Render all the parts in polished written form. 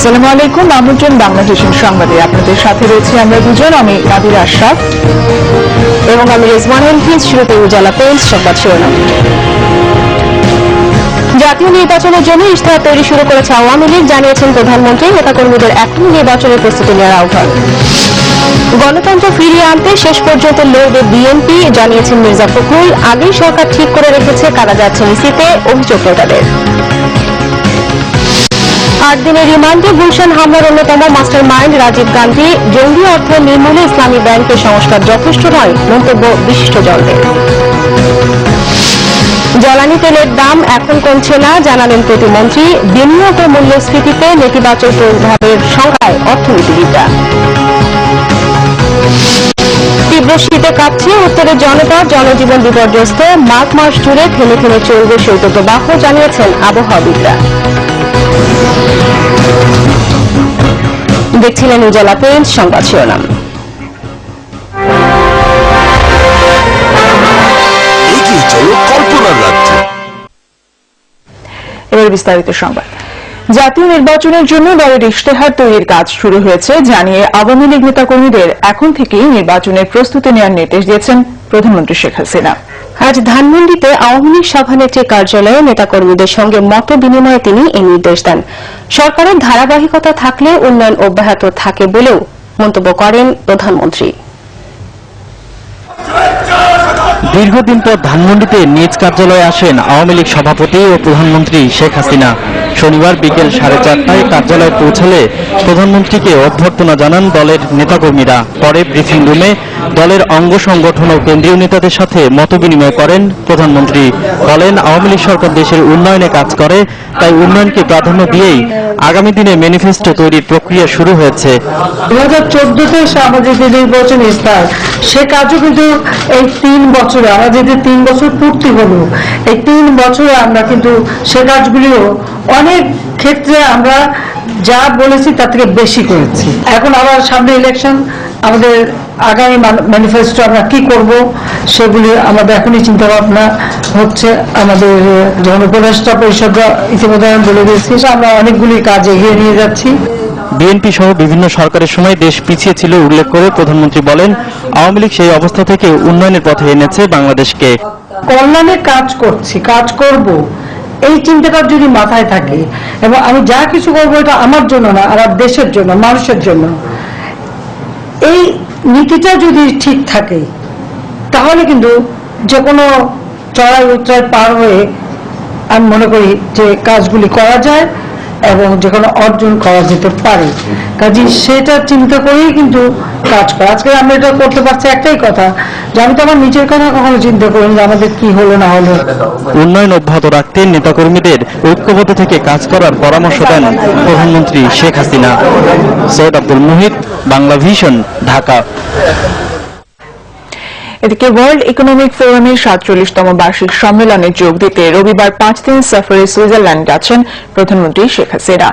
আসসালামু আলাইকুম, আমন্ত্রণ বাংলাদেশের সংবাদে। আপনাদের সাথে রয়েছে আমরা দুজন, আমি নাদিরা আশরাফ এবং আমি রেজওয়ান এলফিজ। শুরুতে উজালা পেজ সংবাদ শিরোনাম। জাতীয় নির্বাচনের জন্য ইশতেহার তৈরি শুরু করেছে আওয়ামী লীগ, জানিয়েছেন প্রধানমন্ত্রী। নেতাকর্মীদের এখনই নির্বাচনের প্রস্তুতি নেওয়ার আহ্বান। গণতন্ত্র ফিরিয়ে আনতে শেষ পর্যন্ত লড়বে বিএনপি, জানিয়েছেন মির্জা ফখরুল। আগেই সরকার ঠিক করে রেখেছে কারা যাচ্ছে ইসিতে, অভিযোগ নেতাদের। 8 দিনের রিমান্ডে গুলশান হামলার অন্যতম মাস্টার মাইন্ড রাজীব গান্ধী। জঙ্গি অর্থ নির্মূলে ইসলামী ব্যাংকের সংস্কার যথেষ্ট নয়, মন্তব্য বিশিষ্টজনদের। জ্বালানি তেলের দাম এখন কমছে না, জানালেন প্রতিমন্ত্রী। বিনিয়োগ ও মূল্যস্ফীতিতে নেতিবাচক প্রভাবের সংখ্যায় অর্থনীতিবিদরা। তীব্র শীতে কাঁপছে উত্তরের জনতা, জনজীবন বিপর্যস্ত। মাঘ মাস জুড়ে থেমে থেমে চলবে শৈত্যপ্রবাহ, জানিয়েছেন আবহাওয়াবিদরা। দেখছিলেন উজালা পেজ সংবাদ শিরোনাম। এবার বিস্তারিত সংবাদ। জাতীয় নির্বাচনের জন্য দলের ইশতেহার তৈরির কাজ শুরু হয়েছে জানিয়ে আওয়ামী লীগ নেতাকর্মীদের এখন থেকেই নির্বাচনের প্রস্তুতি নেওয়ার নির্দেশ দিয়েছেন প্রধানমন্ত্রী শেখ হাসিনা। আজ ধানমন্ডিতে আওয়ামী লীগ সভানেত্রীর কার্যালয়ে নেতাকর্মীদের সঙ্গে মত বিনিময়ে তিনি এই নির্দেশ দেন। সরকারের ধারাবাহিকতা থাকলে উন্নয়ন অব্যাহত থাকে বলেও মন্তব্য করেন প্রধানমন্ত্রী। দীর্ঘদিন পর ধানমন্ডিতে নিজ কার্যালয়ে আসেন আওয়ামী লীগ সভাপতি ও প্রধানমন্ত্রী শেখ হাসিনা। শনিবার বিকেল 4:30টায় কার্যালয়ে পৌঁছালে প্রধানমন্ত্রীকে অভ্যর্থনা জানান দলের নেতাকর্মীরা। পরে ব্রিফিং রুমে দলের অঙ্গ সংগঠন ও কেন্দ্রীয় নেতাদের সাথে মতবিনিময় করেন প্রধানমন্ত্রী। বলেন, আওয়ামী লীগ সরকার দেশের উন্নয়নে কাজ করে, তাই উন্নয়নকে প্রাধান্য দিয়েই আগামী দিনে ম্যানিফেস্টো তৈরির প্রক্রিয়া শুরু হয়েছে। 2014-তে সামাজিক নির্বাচন ইস্তার সে কাজও কিন্তু এই 3 বছরে, আমরা যদি 3 বছর পূর্তি হলো, এই 3 বছরে আমরা কিন্তু সে কাজগুলিও অনেক ক্ষেত্রে আমরা যা বলেছি তার থেকে বেশি করেছি। এখন আবার সামনে ইলেকশন, আমাদের আগামী ম্যানিফেস্টো আমরা কি করব সেগুলি আমাদের এখনই চিন্তা ভাবনা হচ্ছে। আমাদের যখন উপদেষ্টা পরিষদরা ইতিমধ্যে বলে দিয়েছি, আমরা অনেকগুলি কাজ এগিয়ে নিয়ে যাচ্ছি। বিএনপি সহ বিভিন্ন সরকারের সময় দেশ পিছিয়ে ছিল উল্লেখ করে প্রধানমন্ত্রী বলেন, আওয়ামী লীগ সেই অবস্থা থেকে উন্নয়নের পথে এনেছে বাংলাদেশকে। কল্যাণে কাজ করছি, কাজ করব, এই চিন্তাটা যদি মাথায় থাকে এবং আমি যা কিছু করবো এটা আমার জন্য না, আমার দেশের জন্য, মানুষের জন্য, এই নীতিটা যদি ঠিক থাকে তাহলে কিন্তু যে কোনো চড়াই উতরাই পার হয়ে আমি মনে করি যে কাজগুলি করা যায় এবং যে কোনো অর্জন করা যেতে পারে। কাজে সেটা চিন্তা করেই কিন্তু কাজ করা। আজকে আমরা এটা করতে পারছি একটাই কথা, যে আমি তো আমার নিজের কথা কখনো চিন্তা করিনি যে আমাদের কি হলো না হলো। উন্নয়ন অব্যাহত রাখতে নেতাকর্মীদের ঐক্যবদ্ধ থেকে কাজ করার পরামর্শ দেন প্রধানমন্ত্রী শেখ হাসিনা। সৈয়দ আব্দুল মুহিত, বাংলা ভিশন, ঢাকা। এদিকে ওয়ার্ল্ড ইকোনমিক ফোরামের 47তম বার্ষিক সম্মেলনে যোগ দিতে রবিবার 5 দিন সফরে সুইজারল্যান্ড যাচ্ছেন প্রধানমন্ত্রী শেখ হাসিনা।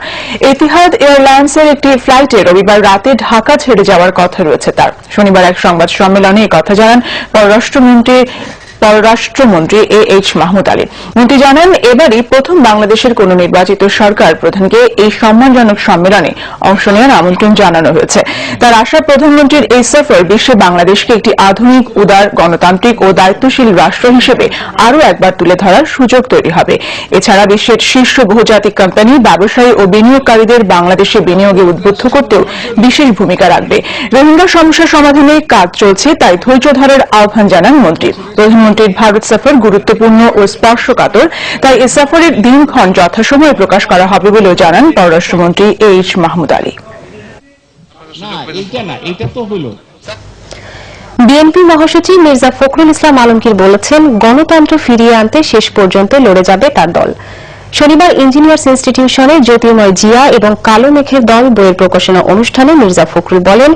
এতিহাদ এয়ারলাইন্সের একটি ফ্লাইটে রবিবার রাতে ঢাকা ছেড়ে যাওয়ার কথা রয়েছে তার। শনিবার এক সংবাদ সম্মেলনে একথা জানান পররাষ্ট্রমন্ত্রী A.H. মাহমুদ আলী। মন্ত্রী জানান, এবারই প্রথম বাংলাদেশের কোন নির্বাচিত সরকার প্রধানকে এই সম্মানজনক সম্মেলনে অংশ নেওয়ার আমন্ত্রণ জানানো হয়েছে। তার আশা, প্রধানমন্ত্রীর এই সফর বিশ্বে বাংলাদেশকে একটি আধুনিক, উদার, গণতান্ত্রিক ও দায়িত্বশীল রাষ্ট্র হিসেবে আরও একবার তুলে ধরার সুযোগ তৈরি হবে। এছাড়া বিশ্বের শীর্ষ বহুজাতিক কোম্পানি, ব্যবসায়ী ও বিনিয়োগকারীদের বাংলাদেশে বিনিয়োগে উদ্বুদ্ধ করতেও বিশেষ ভূমিকা রাখবে। রোহিঙ্গা সমস্যা সমাধানে কাজ চলছে, তাই ধৈর্য ধরার আহ্বান জানান মন্ত্রী। প্রধানমন্ত্রীর ভারত সফর গুরুত্বপূর্ণ ও স্পর্শকাতর, তাই এ সফরের দিনক্ষণ যথাসময়ে প্রকাশ করা হবে বলেও জানান পররাষ্ট্রমন্ত্রী A.H. মাহমুদ আলী। বিএনপি মহাসচিব মির্জা ফখরুল ইসলাম আলমগীর বলেছেন, গণতন্ত্র ফিরিয়ে আনতে শেষ পর্যন্ত লড়ে যাবে তার দল। শনিবার ইঞ্জিনিয়ার্স ইনস্টিটিউশনে জ্যোতির্ময় জিয়া এবং কালো মেঘের দল বইয়ের প্রকাশনা অনুষ্ঠানে মির্জা ফখরুল বলেন,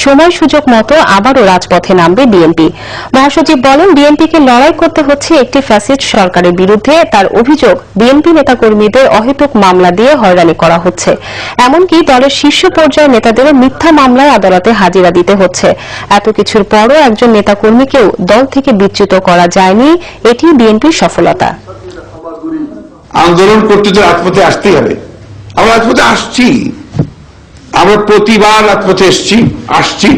সময় সুযোগ মতো আবারও রাজপথে নামবে বিএনপি। মহাসচিব বলেন, বিএনপিকে লড়াই করতে হচ্ছে একটি ফ্যাসিস্ট সরকারের বিরুদ্ধে। তার অভিযোগ, বিএনপি নেতাকর্মীদের অহেতুক মামলা দিয়ে হয়রানি করা হচ্ছে, এমনকি দলের শীর্ষ পর্যায়ের নেতাদেরও মিথ্যা মামলায় আদালতে হাজিরা দিতে হচ্ছে। এত কিছুর পরও একজন নেতাকর্মীকেও দল থেকে বিচ্যুত করা যায়নি, এটি বিএনপির সফলতা। আন্দোলন করতে তো রাজপথে আসতেই হবে, আমরা রাজপথে আসছি। আমরা প্রতিবার রাজপথে আসছি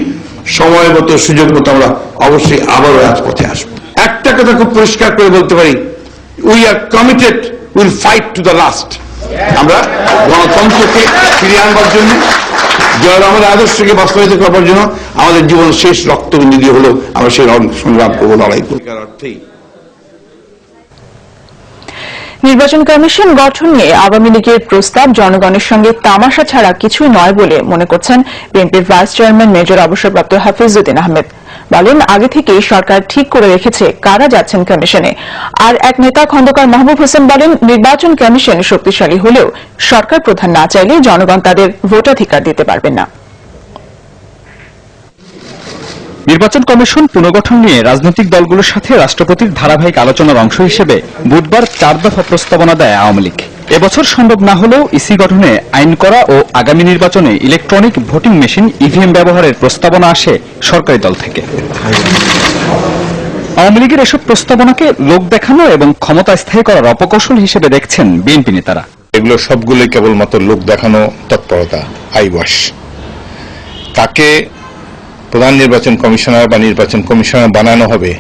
সময় মতো সুযোগ মতো আমরা অবশ্যই আবারও রাজপথে আসবো। একটা কথা খুব পরিষ্কার করে বলতে পারি, we are committed, will fight to the last. আমরা গণতন্ত্রকে ফিরিয়ে আনবার জন্য, জয় রহমানের আদর্শকে বাস্তবায়িত করবার জন্য আমাদের জীবন শেষ রক্তবিন্দু দিয়ে হলেও আমরা সেই সংগ্রাম করবো, লড়াই করবো। অর্থেই নির্বাচন কমিশন গঠন নিয়ে আওয়ামী লীগের প্রস্তাব জনগণের সঙ্গে তামাশা ছাড়া কিছুই নয় বলে মনে করছেন বিএনপির ভাইস চেয়ারম্যান মেজর অবসরপ্রাপ্ত হাফিজউদ্দিন আহমেদ। বলেন, আগে থেকেই সরকার ঠিক করে রেখেছে কারা যাচ্ছেন কমিশনে। আর এক নেতা খন্দকার মাহবুব হোসেন বলেন, নির্বাচন কমিশন শক্তিশালী হলেও সরকার প্রধান না চাইলে জনগণ তাদের ভোটাধিকার দিতে পারবেন না। নির্বাচন কমিশন পুনর্গঠন নিয়ে রাজনৈতিক দলগুলোর সাথে রাষ্ট্রপতির ধারাবাহিক আলোচনার অংশ হিসেবে বুধবার 4 দফা প্রস্তাবনা দেয় আওয়ামী লীগ। এবছর সম্ভব না হলেও ইসি গঠনে আইন করা ও আগামী নির্বাচনে ইলেকট্রনিক ভোটিং মেশিন ইভিএম ব্যবহারের প্রস্তাবনা আসে সরকারি দল থেকে। আওয়ামী লীগের এসব প্রস্তাবনাকে লোক দেখানো এবং ক্ষমতা স্থায়ী করার অপকৌশল হিসেবে দেখছেন বিএনপি নেতারা। এগুলো সবগুলোই কেবলমাত্র লোক দেখানো তৎপরতা, আইওয়াশ। কাকে প্রধান নির্বাচন কমিশনার বা নির্বাচন কমিশনার বানানো হবে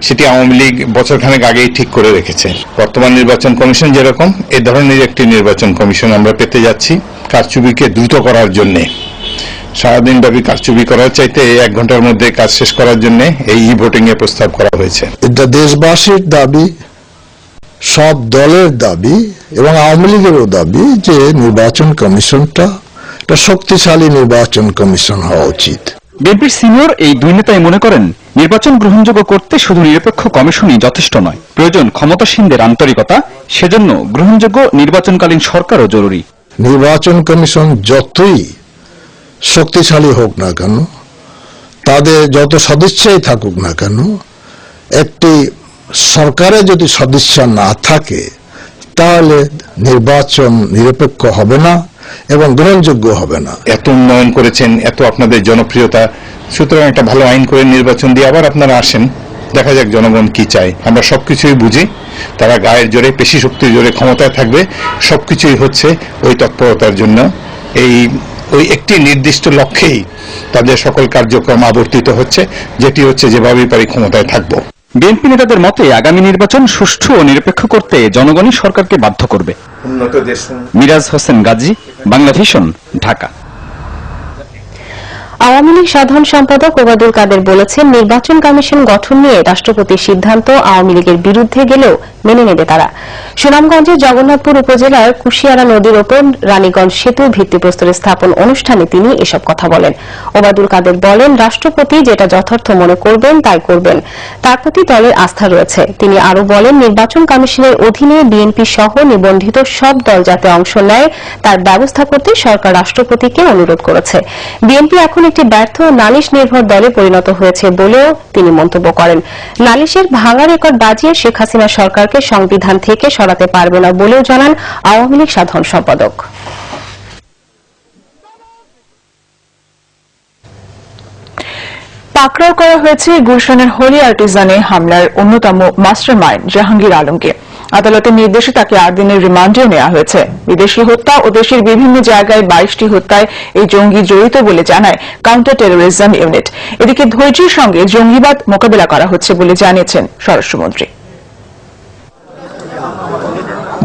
সেটি আওয়ামী লীগ বছরখানেক আগেই ঠিক করে রেখেছে। বর্তমান নির্বাচন কমিশন যেরকম, এ ধরনের একটি নির্বাচন কমিশন আমরা পেতে যাচ্ছি কারচুপিকে দ্রুত করার জন্য। সারাদিন ব্যাপী কারচুপি করার চাইতে 1 ঘন্টার মধ্যে কাজ শেষ করার জন্য এই ভোটিং এ প্রস্তাব করা হয়েছে। এটা দেশবাসীর দাবি, সব দলের দাবি এবং আওয়ামী লীগেরও দাবি যে নির্বাচন কমিশনটা একটা শক্তিশালী নির্বাচন কমিশন হওয়া উচিত। বিএনপির সিনিয়র এই দুই নেতাই মনে করেন, নির্বাচন গ্রহণযোগ্য করতে শুধু নিরপেক্ষ কমিশনই যথেষ্ট নয়, প্রয়োজন ক্ষমতাসীনদের আন্তরিকতা। সেজন্য গ্রহণযোগ্য নির্বাচনকালীন সরকারও জরুরি। নির্বাচন কমিশন যতই শক্তিশালী হোক না কেন, তাদের যত সদিচ্ছাই থাকুক না কেন, একটি সরকারে যদি সদিচ্ছা না থাকে তাহলে নির্বাচন নিরপেক্ষ হবে না এবং গ্রহণযোগ্য হবে না। এত উন্নয়ন করেছেন, এত আপনাদের জনপ্রিয়তা, সুতরাং একটা ভালো আইন করে নির্বাচন দিয়ে আবার আপনারা আসেন, দেখা যাক জনগণ কি চায়। আমরা সবকিছুই বুঝি, তারা গায়ের জোরে, পেশি শক্তির জোরে ক্ষমতায় থাকবে, সবকিছুই হচ্ছে ওই তৎপরতার জন্য। ওই একটি নির্দিষ্ট লক্ষ্যেই তাদের সকল কার্যক্রম আবর্তিত হচ্ছে, যেটি হচ্ছে যেভাবেই পারি ক্ষমতায় থাকবো। বিএনপি নেতাদের মতে আগামী নির্বাচন সুষ্ঠু ও নিরপেক্ষ করতে জনগণই সরকারকে বাধ্য করবে। মিরাজ হোসেন গাজী, বাংলা ভিশন, ঢাকা। আওয়ামী লীগ সাধারণ সম্পাদক ওবায়দুল কাদের বলেছেন, নির্বাচন কমিশন গঠন নিয়ে রাষ্ট্রপতির সিদ্ধান্ত আওয়ামী লীগের বিরুদ্ধে গেলেও মেনে নেবে তারা। সুনামগঞ্জের জগন্নাথপুর উপজেলার কুশিয়ারা নদীর ওপর রানীগঞ্জ সেতু ভিত্তিপ্রস্তর স্থাপন অনুষ্ঠানে তিনি এসব কথা বলেন। ওবায়দুল কাদের বলেন, রাষ্ট্রপতি যেটা যথার্থ মনে করবেন তাই করবেন, তার প্রতি দলের আস্থা রয়েছে। তিনি আরো বলেন, নির্বাচন কমিশনের অধীনে বিএনপি সহ নিবন্ধিত সব দল যাতে অংশ নেয় তার ব্যবস্থা করতে সরকার রাষ্ট্রপতিকে অনুরোধ করেছে। বিএনপি এখন একটি ব্যর্থ নালিশ নির্ভর দলে পরিণত হয়েছে বলেও তিনি মন্তব্য করেন। নালিশের ভাঙা রেকর্ড বাজিয়ে শেখ হাসিনা সরকারকে সংবিধান থেকে সরাতে পারবে না বলেও জানান আওয়ামী লীগ সাধারণ সম্পাদক। পাকড়াও করা হয়েছে গুলশানের হোলি আর্টিজানে হামলার অন্যতম মাস্টার মাইন্ড জাহাঙ্গীর আলমকে। আদালতের নির্দেশে তাকে 8 দিনের রিমান্ডেও নেওয়া হয়েছে। বিদেশি হত্যা ও দেশের বিভিন্ন জায়গায় 22টি হত্যায় এই জঙ্গি জড়িত বলে জানায় কাউন্টার টেরোরিজম ইউনিট। এদিকে ধৈর্যের সঙ্গে জঙ্গিবাদ মোকাবিলা করা হচ্ছে বলে জানিয়েছেন স্বরাষ্ট্রমন্ত্রী।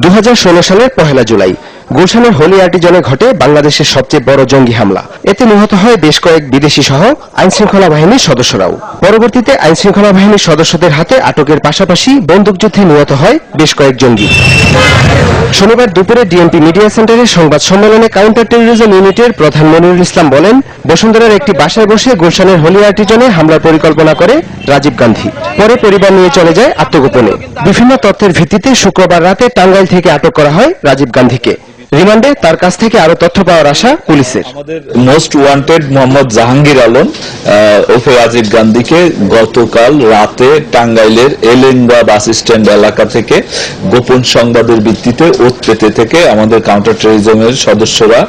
2016 সালের 1 জুলাই গুলশানের হোলি আর্টিজানে ঘটে বাংলাদেশের সবচেয়ে বড় জঙ্গি হামলা। এতে নিহত হয় বেশ কয়েক বিদেশি সহ আইনশৃঙ্খলা বাহিনীর সদস্যরাও। পরবর্তীতে আইনশৃঙ্খলা বাহিনীর সদস্যদের হাতে আটকের পাশাপাশি বন্দুকযুদ্ধে নিহত হয় বেশ কয়েক জঙ্গি। শনিবার দুপুরে ডিএমপি মিডিয়া সেন্টারের সংবাদ সম্মেলনে কাউন্টার টেরোরিজম ইউনিটের প্রধান মনিরুল ইসলাম বলেন, বসুন্ধরার একটি বাসায় বসে গুলশানের হোলি আর্টিজানে হামলার পরিকল্পনা করে রাজীব গান্ধী। পরে পরিবার নিয়ে চলে যায় আত্মগোপনে। বিভিন্ন তথ্যের ভিত্তিতে শুক্রবার রাতে টাঙ্গাইল থেকে আটক করা হয় রাজীব গান্ধীকে। রিমান্ডে তার কাছ থেকে আরো তথ্য পাওয়ার আশা পুলিশের। মোস্ট ওয়ান্টেড মোহাম্মদ জাহাঙ্গীর আলম ওরফে রাজীব গান্ধীকে গতকাল রাতে টাঙ্গাইলের এলেঙ্গা বাস স্ট্যান্ড এলাকা থেকে গোপন সংবাদের ভিত্তিতে ওতপেতে থেকে আমাদের কাউন্টার টেরোরিজমের সদস্যরা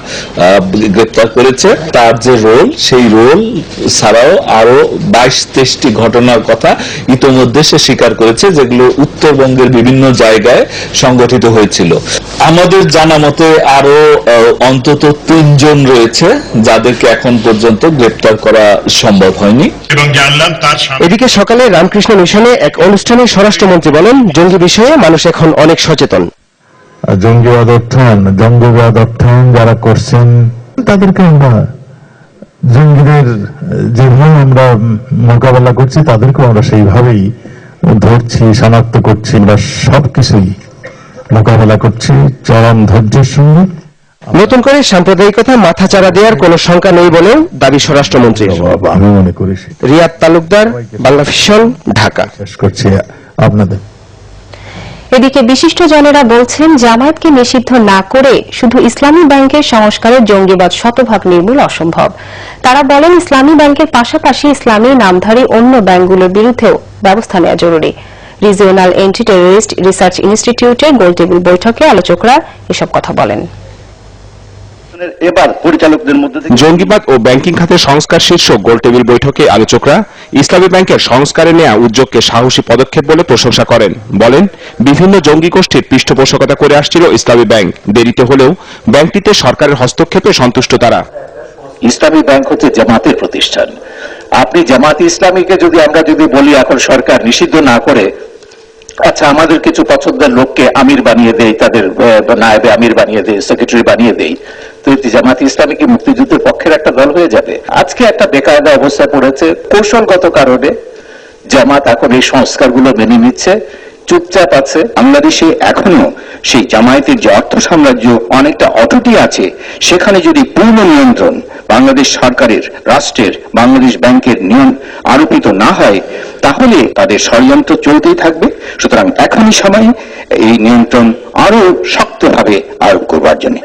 গ্রেপ্তার করেছে। তার যে রোল, সেই রোল ছাড়াও আরো 22-23টি ঘটনার কথা ইতোমধ্যে সে স্বীকার করেছে, যেগুলো উত্তরবঙ্গের বিভিন্ন জায়গায় সংগঠিত হয়েছিল। আমাদের জানা মতে আরো অন্তত 3 জন রয়েছে যাদেরকে এখন পর্যন্ত গ্রেপ্তার করা সম্ভব হয়নি। এবং জানলাম তার এদিকে সকালে রামকৃষ্ণ মিশনে এক অনুষ্ঠানে স্বরাষ্ট্রমন্ত্রী বলেন, জঙ্গি বিষয়ে মানুষ এখন অনেক সচেতন। জঙ্গিবাদ অর্থায়ন যারা করছেন তাদেরকে আমরা জঙ্গিদের যেভাবে আমরা মোকাবেলা করছি তাদেরকেও আমরা সেইভাবেই ধরছি, শনাক্ত করছি, আমরা সবকিছুই মোকাবেলা করছি চরম ধৈর্যের সঙ্গে। নতুন করে সাম্প্রদায়িকতা মাথাচাড়া দেওয়ার কোনো শঙ্কা নেই বলেও দাবি স্বরাষ্ট্রমন্ত্রীর। আমি মনে করি রিয়াদ তালুকদার, বাংলা ভিশন, ঢাকা। শেষ করছি আপনাদের। এদিকে বিশিষ্টজনেরা বলছেন, জামায়াতকে নিষিদ্ধ না করে শুধু ইসলামী ব্যাংকের সংস্কারের জঙ্গিবাদ শতভাগ নির্মূল অসম্ভব। তারা বলেন, ইসলামী ব্যাংকের পাশাপাশি ইসলামী নামধারী অন্য ব্যাংকগুলোর বিরুদ্ধেও ব্যবস্থা নেওয়া জরুরি। রিজিওনাল এন্টি টেররিস্ট রিসার্চ ইনস্টিটিউটের গোলটেবিল বৈঠকে আলোচকরা এসব কথা বলেন। এবার পরিচালকদের মধ্যে জঙ্গিবাদ ও ব্যাংকিং খাতের সংস্কার শীর্ষক গোলটেবিল বৈঠকে আলোচকরা ইসলামী ব্যাংকের সংস্কারে নেওয়া উদ্যোগকে সাহসী পদক্ষেপ বলে প্রশংসা করেন। বলেন, বিভিন্ন জঙ্গি গোষ্ঠীর পৃষ্ঠপোষকতা করে আসছিল ইসলামী ব্যাংক। দেরিতে হলেও ব্যাংকটিতে সরকারের হস্তক্ষেপে সন্তুষ্ট তারা। ইসলামী ব্যাংক হচ্ছে জামাতের প্রতিষ্ঠান। আপনি জামাত ইসলামীকে আমরা যদি বলি এখন সরকার নিষিদ্ধ না করে, আচ্ছা আমাদের কিছু পছন্দের লোককে আমির বানিয়ে দেই, তাদের নায়েবে আমির বানিয়ে দেই, সেক্রেটারি বানিয়ে দেই, তো জামাত ইসলামী কি মুক্তিযুদ্ধের পক্ষের একটা দল হয়ে যাবে? আজকে একটা বেকায়দা অবস্থা পড়েছে কৌশলগত কারণে। জামাত এখন এই সংস্কারগুলো মেনে নিচ্ছে, চুপচাপ আছে। বাংলাদেশে এখনো সেই জামায়াতের যে অর্থ সাম্রাজ্য অনেকটা অটুটি আছে, সেখানে যদি পূর্ণ নিয়ন্ত্রণ বাংলাদেশ সরকারের, রাষ্ট্রের, বাংলাদেশ ব্যাংকের আরোপিত না হয়, তাহলে তাদের ষড়যন্ত্র চলতেই থাকবে। সুতরাং এখনই সময় এই নিয়ন্ত্রণ আরো শক্তভাবে আরোপ করবার জন্য।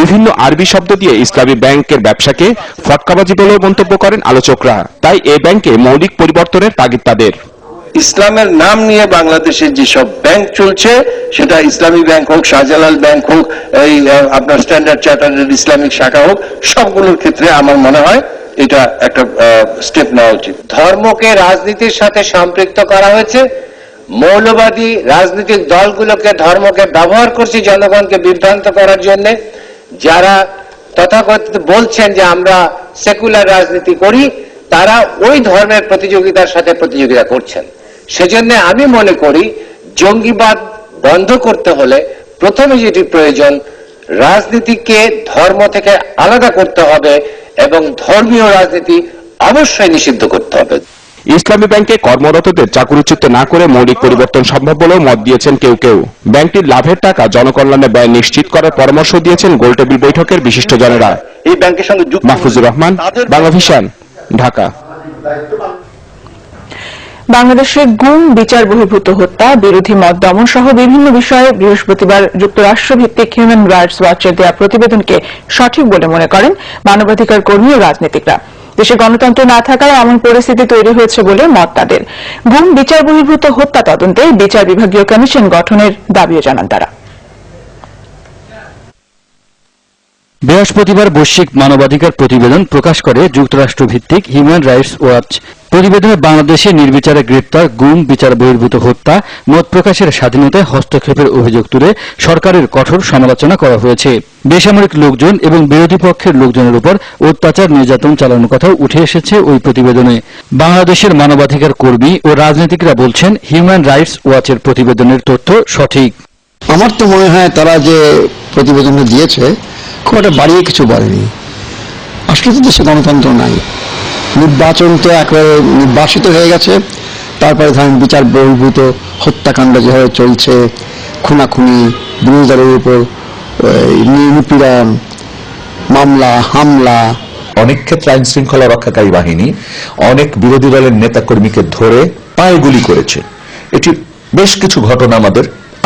বিভিন্ন আরবি শব্দ দিয়ে ইসলামী ব্যাংকের ব্যবসাকে ফটকাবাজি বলেও মন্তব্য করেন আলোচকরা। তাই এই ব্যাংকে মৌলিক পরিবর্তনের তাগিদ তাদের। ইসলামের নাম নিয়ে বাংলাদেশের যেসব ব্যাংক চলছে, সেটা ইসলামী ব্যাংক হোক, শাহজালাল ব্যাংক হোক, এই আপনার স্ট্যান্ডার্ড চার্টার্ড ইসলামিক শাখা হোক, সবগুলোর ক্ষেত্রে আমার মনে হয় এটা একটা স্টেপ নেওয়া উচিত। ধর্মকে রাজনীতির সাথে সম্পৃক্ত করা হয়েছে। মৌলবাদী রাজনৈতিক দলগুলোকে, ধর্মকে ব্যবহার করছে জনগণকে বিভ্রান্ত করার জন্য। যারা তথাকথিত বলছেন যে আমরা সেকুলার রাজনীতি করি, তারা ওই ধর্মের প্রতিযোগিতার সাথে প্রতিযোগিতা করছেন। সেজন্য আমি মনে করি জঙ্গিবাদ বন্ধ করতে হলে প্রথমে যেটি প্রয়োজন, রাজনীতিকে ধর্ম থেকে আলাদা করতে হবে এবং ধর্মীয় রাজনীতি অবশ্যই নিষিদ্ধ করতে হবে। ইসলামী ব্যাংকে কর্মরতদের চাকরিচ্যুত না করে মৌলিক পরিবর্তন সম্ভব বলেও মত দিয়েছেন কেউ কেউ। ব্যাংকটির লাভের টাকা জনকল্যাণে ব্যয় নিশ্চিত করার পরামর্শ দিয়েছেন গোলটেবিল বৈঠকের বিশিষ্টজনেরা। এই ব্যাংকের সঙ্গে মাহফুজুর রহমান, বাংলা ভিশন, ঢাকা। বাংলাদেশে গুম, বিচার বহির্ভূত হত্যা, বিরোধী মত দমন সহ বিভিন্ন বিষয়ে বৃহস্পতিবার যুক্তরাষ্ট্রভিত্তিক হিউম্যান রাইটস ওয়াচের দেয়া প্রতিবেদনকে সঠিক বলে মনে করেন মানবাধিকার কর্মী ও রাজনীতিকরা। দেশে গণতন্ত্র না থাকায় এমন পরিস্থিতি তৈরি হয়েছে বলে মত তাদের। গুম, বিচার বহির্ভূত হত্যা তদন্তে বিচার বিভাগীয় কমিশন গঠনের দাবিও জানান তারা। বৃহস্পতিবার বৈশ্বিক মানবাধিকার প্রতিবেদন প্রকাশ করে যুক্তরাষ্ট্রভিত্তিক হিউম্যান রাইটস ওয়াচ। প্রতিবেদনে বাংলাদেশে নির্বিচারে গ্রেপ্তার, গুম, বিচার বহির্ভূত হত্যা, মত প্রকাশের স্বাধীনতায় হস্তক্ষেপের অভিযোগ তুলে সরকারের কঠোর সমালোচনা করা হয়েছে। বেসামরিক লোকজন এবং বিরোধী পক্ষের লোকজনের উপর অত্যাচার, নির্যাতন চালানোর কথাও উঠে এসেছে ওই প্রতিবেদনে। বাংলাদেশের মানবাধিকার কর্মী ও রাজনীতিকরা বলছেন, হিউম্যান রাইটস ওয়াচের প্রতিবেদনের তথ্য সঠিক। আমার তো মনে হয় তারা যে প্রতিবেদনটা দিয়েছে খুব একটা বাড়িয়ে কিছু বলেনি। আসলে তো দেশে গণতন্ত্র নাই, নির্বাচন তো একেবারে নির্বাসিত হয়ে গেছে। তারপরে ধরেন বিচার বহির্ভূত হত্যাকাণ্ড যেভাবে চলছে, খুনাখুনি, বিরোধীদের উপর নিপীড়ন, মামলা, হামলা। অনেক ক্ষেত্রে আইন শৃঙ্খলা রক্ষাকারী বাহিনী অনেক বিরোধী দলের নেতাকর্মীকে ধরে পায়ে গুলি করেছে। এটি বেশ কিছু ঘটনা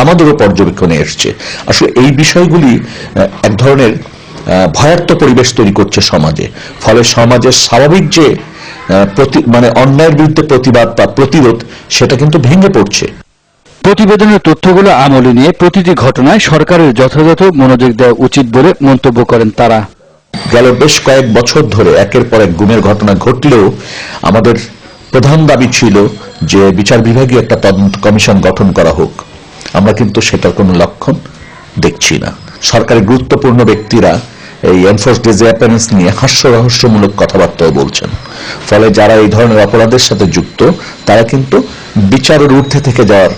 আমাদেরও পর্যবেক্ষণে এসছে। আসলে এই বিষয়গুলি এক ধরনের ভয়ার্থ পরিবেশ তৈরি করছে সমাজে। ফলে সমাজের স্বাভাবিক যে অন্যায়ের বিরুদ্ধে প্রতিবাদ বা প্রতিরোধ, সেটা কিন্তু ভেঙে পড়ছে। প্রতিবেদনের তথ্যগুলো আমলে নিয়ে প্রতিটি ঘটনায় সরকারের যথাযথ মনোযোগ দেওয়া উচিত বলে মন্তব্য করেন তারা। গেল বেশ কয়েক বছর ধরে একের পর এক গুমের ঘটনা ঘটলেও আমাদের প্রধান দাবি ছিল যে বিচার বিভাগীয় একটা তদন্ত কমিশন গঠন করা হোক। আমরা কিন্তু সেটার কোনো লক্ষণ দেখছি না। সরকারের গুরুত্বপূর্ণ ব্যক্তিরা এই এনফোর্স ডিসঅ্যাপিয়ারেন্স নিয়ে হাস্যরহস্যমূলক কথাবার্তাও বলছেন। ফলে যারা এই ধরনের অপরাধের সাথে যুক্ত তারা কিন্তু বিচারের ঊর্ধ্বে থেকে যাওয়ার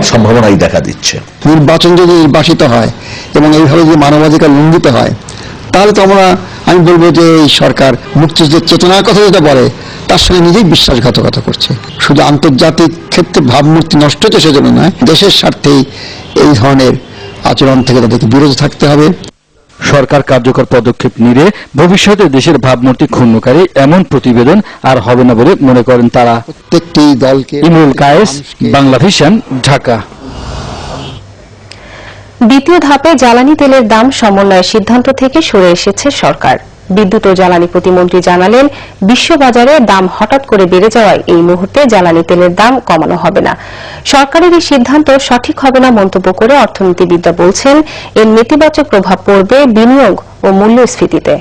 সম্ভাবনাই দেখা দিচ্ছে। নির্বাচন যদি নির্বাসিত হয় এবং এইভাবে যদি মানবাধিকার লঙ্ঘিত হয়, তাহলে তো আমি বলবো যে এই সরকার মুক্তিযুদ্ধের চেতনার কথা যেটা বলে তার সঙ্গে নিজেই বিশ্বাসঘাতকতা করছে। শুধু আন্তর্জাতিক ক্ষেত্রে ভাবমূর্তি নষ্ট হচ্ছে সেজন্য নয়, দেশের স্বার্থেই এই ধরনের আচরণ থেকে তাদেরকে বিরত থাকতে হবে। সরকার কার্যকর পদক্ষেপ নিলে ভবিষ্যতে দেশের ভাবমূর্তি ক্ষুণ্ণকারী এমন প্রতিবেদন আর হবে না বলে মনে করেন তারা। প্রত্যেকটি দলকে ইমরুল কায়েস, বাংলা ভিশন, ঢাকা। দ্বিতীয় ধাপে জ্বালানি তেলের দাম সমন্বয়ের সিদ্ধান্ত থেকে সরে এসেছে সরকার। বিদ্যুৎ ও জ্বালানি প্রতিমন্ত্রী জানালেন, বিশ্ববাজারে দাম হঠাৎ করে বেড়ে যাওয়ায় এই মুহূর্তে জ্বালানি তেলের দাম কমানো হবে না। সরকারের এই সিদ্ধান্ত সঠিক হবে না মন্তব্য করে অর্থনীতিবিদরা বলছেন, এর নেতিবাচক প্রভাব পড়বে বিনিয়োগ ও মূল্যস্ফীতিতে।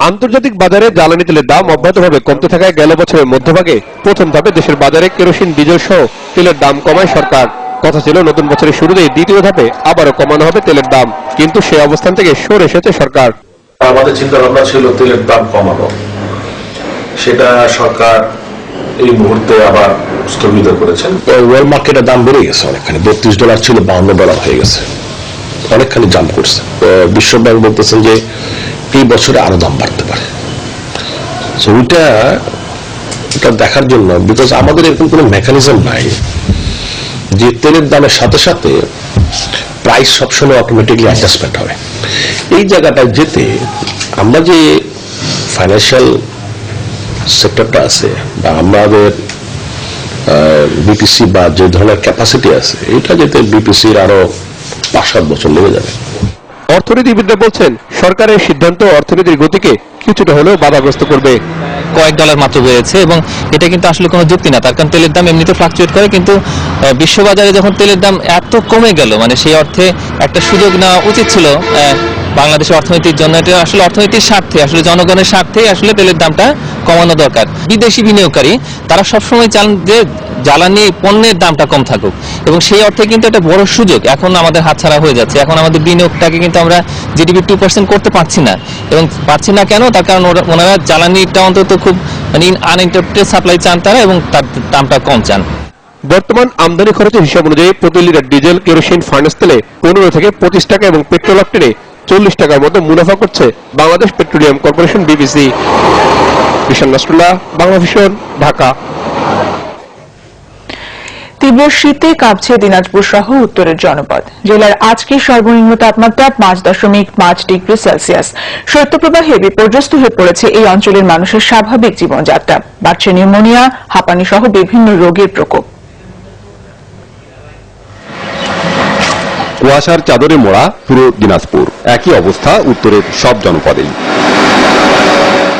আন্তর্জাতিক বাজারে জ্বালানি তেলের দাম অব্যাহতভাবে কমতে থাকায় গেল বছরের মধ্যভাগে প্রথম ধাপে দেশের বাজারে কেরোসিন, ডিজেল সহ তেলের দাম কমায় সরকার। কথা ছিল নতুন বছরের শুরুতেই দ্বিতীয় ধাপে আবারও কমানো হবে তেলের দাম, কিন্তু সেই অবস্থান থেকে সরে এসেছে সরকার। আমাদের চিন্তা ভাবনা ছিল তেলের দাম কমানো, সেটা সরকার এই মুহূর্তে আবার স্থগিত করেছেন। ওয়ার্ল্ড মার্কেটের দাম বেড়ে গেছে অনেকখানি, $32 ছিল $52 হয়ে গেছে, অনেকখানি জাম্প করছে। বিশ্ব ব্যাংক বলতেছেন যে এই বছরে আরো দাম বাড়তে পারে। ওইটা দেখার জন্য, বিকজ আমাদের এরকম কোনো মেকানিজম নাই যে তেলের দামের সাথে সাথে প্রাইস সবসময় অটোমেটিকলি অ্যাডজাস্টমেন্ট হবে। এই জায়গাটায় যেতে আমরা যে ফাইন্যান্সিয়াল সেক্টরটা আছে বা আমাদের বিপিসি বা যে ধরনের ক্যাপাসিটি আছে, এটা যেতে বিপিসির আরো 5-7 বছর লেগে যাবে। অর্থনীতিবিদরা বলছেন, সরকারের সিদ্ধান্ত অর্থনীতির গতিকে কিছুটা হলেও বাধাগ্রস্ত করবে। কয়েক ডলার মাত্র বেড়েছে এবং এটা কিন্তু আসলে কোনো যুক্তি না, তার কারণ তেলের দাম এমনিতে ফ্লাকচুয়েট করে, কিন্তু বিশ্ববাজারে যখন তেলের দাম এত কমে গেল, মানে সেই অর্থে একটা সুযোগ নেওয়া উচিত ছিল বাংলাদেশের অর্থনীতির জন্য। এটা আসলে অর্থনীতির স্বার্থে, আসলে জনগণের স্বার্থেই আসলে তেলের দামটা কমানো দরকার। বিদেশি বিনিয়োগকারী তারা সবসময় চান যে জ্বালানি পণ্যের দামটা কম থাকুক, এবং সেই অর্থে কিন্তু একটা বড় সুযোগ এখন আমাদের হাতছাড়া হয়ে যাচ্ছে। এখন আমাদের বিনিয়োগটাকে কিন্তু আমরা জিডিপি 2% করতে পারছি না, এবং পারছি না কেন? তার কারণ ওনারা জ্বালানিটা অন্তত খুব আনইন্টারপ্টেড সাপ্লাই চান তারা, এবং তার দামটা কম চান। বর্তমান আমদানি খরচের হিসাব অনুযায়ী প্রতি লিটার ডিজেল, কেরোসিন, ফার্নেস তেলে 15 থেকে 25 টাকা এবং পেট্রোল অক্টেনে 40 টাকার মতো মুনাফা করছে বাংলাদেশ পেট্রোলিয়াম কর্পোরেশন, বিপিসি। বিশাল নাসরুল্লাহ, বাংলা ভিশন, ঢাকা। তীব্র শীতে কাঁপছে দিনাজপুর সহ উত্তরের জনপদ। জেলার আজকের সর্বনিম্ন তাপমাত্রা 5.5 ডিগ্রি সেলসিয়াস। শৈত্যপ্রবাহে বিপর্যস্ত হয়ে পড়েছে এই অঞ্চলের মানুষের স্বাভাবিক জীবনযাত্রা। বাড়ছে নিউমোনিয়া, হাঁপানি সহ বিভিন্ন রোগের প্রকোপ। কুয়াশার চাদরে মোড়া পুরো দিনাজপুর, একই অবস্থা উত্তরের সব জনপদেই।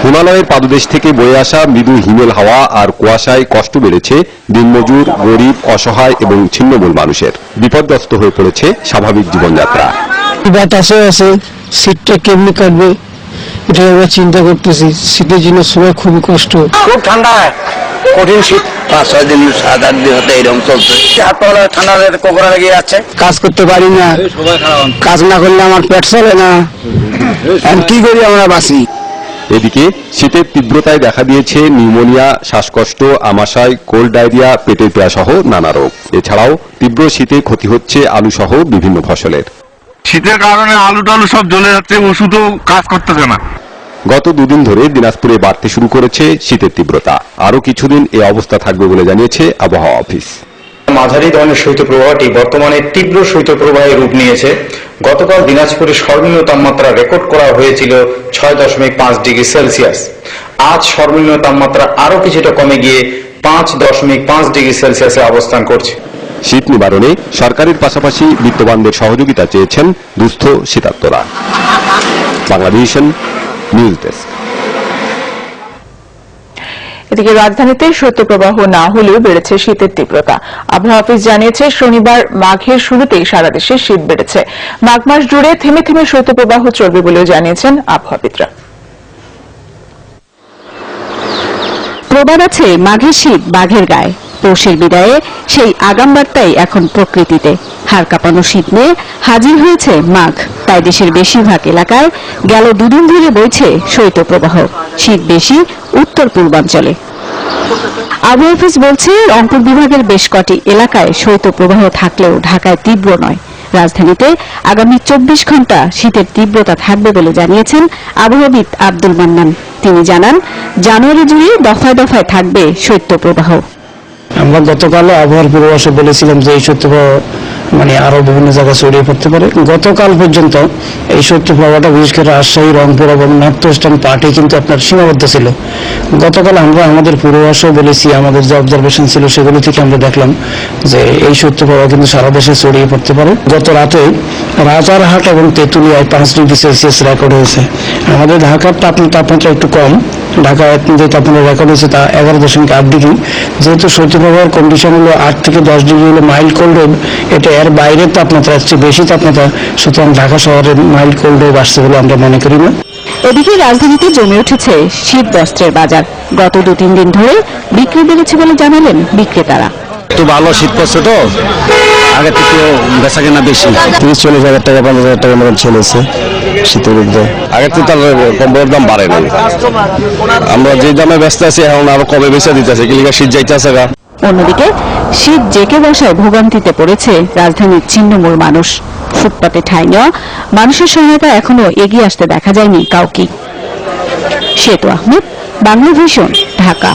হিমালয়ের পাদদেশ থেকে বয়ে আসা মৃদু হিমেল হাওয়া আর কুয়াশায় কষ্ট বেড়েছে দিনমজুর, গরিব, অসহায় এবং ছিন্নমূল মানুষের। বিপর্যস্ত হয়ে পড়েছে স্বাভাবিক জীবনযাত্রা। বাতাসে আছে, শীতটা কেমনি কাটবে এটা আমরা চিন্তা করতেছি। শীতের জন্য সবাই খুবই কষ্ট। খুব ঠান্ডা, কঠিন শীত। 5-6 দিন 7-8 দিন হতে এরকম চলছে। হাত পা ঠান্ডা কোকড়া লেগে যাচ্ছে, কাজ করতে পারি না, কাজ না করলে আমার পেট চলে না, কি করি আমরা বাঁচি। এদিকে শীতের তীব্রতায় দেখা দিয়েছে নিউমোনিয়া, শ্বাসকষ্ট, আমাশয়, কোল্ড ডায়রিয়া, পেটের পীড়া সহ নানা রোগ। এছাড়াও তীব্র শীতে ক্ষতি হচ্ছে আলু সহ বিভিন্ন ফসলের। শীতের কারণে আলু টালু সব জ্বলে যাচ্ছে, ওষুধও কাজ করতেছে না। গত দুদিন ধরে দিনাজপুরে বাড়তে শুরু করেছে শীতের তীব্রতা। আরো কিছুদিন এই অবস্থা থাকবে বলে জানিয়েছে আবহাওয়া অফিস। মাঝারি ধরনের শৈত্যপ্রবাহটি বর্তমানে তীব্র শৈত্যপ্রবাহের রূপ নিয়েছে। গতকাল দিনাজপুরে সর্বনিম্ন তাপমাত্রা রেকর্ড করা হয়েছিল 6.5 ডিগ্রি সেলসিয়াস। আজ সর্বনিম্ন তাপমাত্রা আরো কিছুটা কমে গিয়ে 5.5 ডিগ্রি সেলসিয়াসে অবস্থান করছে। শীত নিবারণে সরকারের পাশাপাশি বিত্তবানদের সহযোগিতা চেয়েছেন দুস্থ শীতার্তরা। Bangladesh news desk. এদিকে রাজধানীতে শৈত্যপ্রবাহ না হলেও বেড়েছে শীতের তীব্রতা। আবহাওয়া অফিস জানিয়েছে, শনিবার মাঘের শুরুতেই সারা দেশে শীত বেড়েছে। মাঘ মাস জুড়ে থেমে থেমে শৈত্যপ্রবাহ চলবে বলেও জানিয়েছেন আবহাওয়াবিদরা। প্রবাদ আছে, মাঘের শীত বাঘের গায়ে। পৌষের বিদায়ে সেই আগাম বার্তাই এখন প্রকৃতিতে। হাড় কাঁপানো শীত নিয়ে হাজির হয়েছে মাঘ, তাই দেশের বেশিরভাগ এলাকায় গেল দুদিন ধরে বইছে শৈত্যপ্রবাহ। শীত বেশি উত্তর পূর্বাঞ্চলে। আবহাওয়া অফিস বলছে রংপুর বিভাগের বেশ কটি এলাকায় শৈত্যপ্রবাহ থাকলেও ঢাকায় তীব্র নয়। রাজধানীতে আগামী 24 ঘন্টা শীতের তীব্রতা থাকবে বলে জানিয়েছেন আবহাওয়াবিদ আব্দুল মান্নান। তিনি জানান, জানুয়ারি জুড়ে দফায় দফায় থাকবে শৈত্যপ্রবাহ। আমরা গতকাল আবহাওয়ার পূর্বাভাসে বলেছিলাম যে এই শৈত্যপ্রবাহ আরো বিভিন্ন জায়গায় ছড়িয়ে পড়তে পারে। গতকাল পর্যন্ত এই শৈত্যপ্রবাহটা বিশেষ করে রাজশাহী, রংপুর এবং নর্থ ওয়েস্টার্ন পার্টে কিন্তু আপনার সীমাবদ্ধ ছিল। গতকাল আমরা আমাদের পূর্বাভাসেও বলেছি, আমাদের যে অবজারভেশন ছিল সেগুলো থেকে আমরা দেখলাম যে এই শৈত্যপ্রবাহ কিন্তু সারা দেশে ছড়িয়ে পড়তে পারে। গত রাতে রাজারহাট এবং তেঁতুলিয়ায় 5 ডিগ্রি সেলসিয়াস রেকর্ড হয়েছে। আমাদের ঢাকার তাপমাত্রা একটু কম, ঢাকায় যে তাপমাত্রা রেকর্ড হয়েছে তা 11.8 ডিগ্রি। যেহেতু শৈত্যপ্রবাহের কন্ডিশন হলো 8 থেকে 10 ডিগ্রি হলো মাইল্ড কোল্ড ওয়েভ, এটা এর বাইরের তাপমাত্রা হচ্ছে বেশি তাপমাত্রা, সুতরাং ঢাকা শহরে মাইল্ড কোল্ড ওয়েভ আসছে বলে আমরা মনে করি না। এদিকে রাজধানীতে জমে উঠেছে শীত বস্ত্রের বাজার। গত 2-3 দিন ধরে বিক্রি বেড়েছে বলে জানালেন বিক্রেতারা। একটু ভালো শীত পড়ছে তো আগে থেকে বেচা কেনা বেশি। 30-40 টাকা 50,000 টাকা মতো চলেছে শীতের মধ্যে। আগের থেকে তার কম্বলের দাম বাড়ে নাই। আমরা যে দামে ব্যস্ত আছি এখন আরো কমে বেচা দিতেছে, কিলিকা শীত যাইতেছে গা। অন্যদিকে শীত জেকে বসায় ভোগান্তিতে পড়েছে রাজধানীর ছিন্নমূল মানুষ। ফুটপাতে ঠাঁই নেওয়া মানুষের সহায়তা এখনো এগিয়ে আসতে দেখা যায়নি কাউকে। সেতু আহমেদ, বাংলা ভিশন, ঢাকা।